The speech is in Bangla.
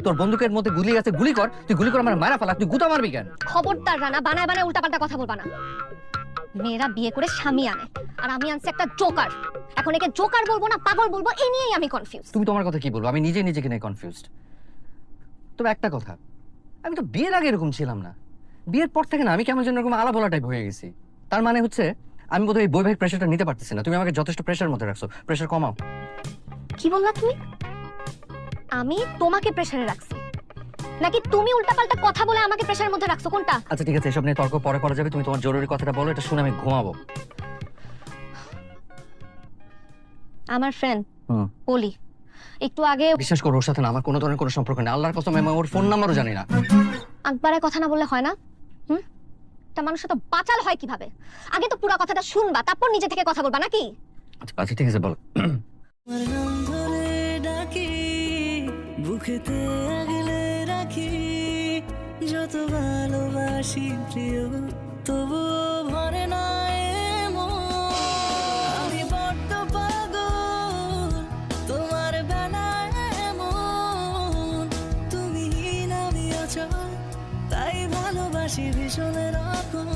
তোর বন্দুকের মধ্যে গুলি আছে, গুলি কর। তুই গুলি করে আমার মারা ফেলা, তুই গুতা মারবি কেন? খবরদার রানা, বানায় বানায় উল্টাপাল্টা কথা বলবা না। মেয়েরা বিয়ে করে স্বামী আনে, আর আমি আনছি একটা জোকার। এখন একে জোকার বলবো না পাগল বলবো, এই নিয়েই আমি কনফিউজ। তুমি তোমার কথা কি বলবো? আমি নিজে নিজেকে নিয়ে কনফিউজড। তবে একটা কথা, আমি তো বিয়ের আগে এরকম ছিলাম না। বিয়ের পর থেকে না আমি কেমন যেন এরকম আলাবোলা টাইপ হয়ে গেছি। তার মানে হচ্ছে আমি বোধহয় এই বৈবাহিক প্রেশারটা নিতে পারতেছি না। তুমি আমাকে যথেষ্ট প্রেশার মধ্যে রাখছো, প্রেশার কমাও। কি বললা তুমি? আমি তোমাকে প্রেসারে রাখছি নাকি তুমি উল্টাপাল্টা কথা বলে আমাকে প্রেসারের মধ্যে রাখছো? কোনটা? আচ্ছা ঠিক আছে, এসব নিয়ে তর্ক পরে করা যাবে। তুমি তোমার জরুরি কথাটা বলো, এটা শুনে আমি ঘুমাবো। আমার ফ্রেন্ড পলি একটু আগে। বিশ্বাস করো, ওর সাথে না আমার কোনো ধরনের কোনো সম্পর্ক নেই। আল্লাহর কসম, আমি ওর ফোন নাম্বারও জানি না। একবারে কথা না বললে হয় না? তা মানুষের তো বাঁচাল হয় কিভাবে? আগে তো পুরো কথাটা শুনবা, তারপর নিজে থেকে কথা বলবা নাকি? আচ্ছা ঠিক আছে, বলো। বুকেতে আগলে রাখি, যত ভালোবাসি প্রিয় তবু ভরে না আমি বড্ড পাগল তোমার বেলায় এমন। তুমি নামি আছো তাই ভালোবাসি ভীষণ রকম।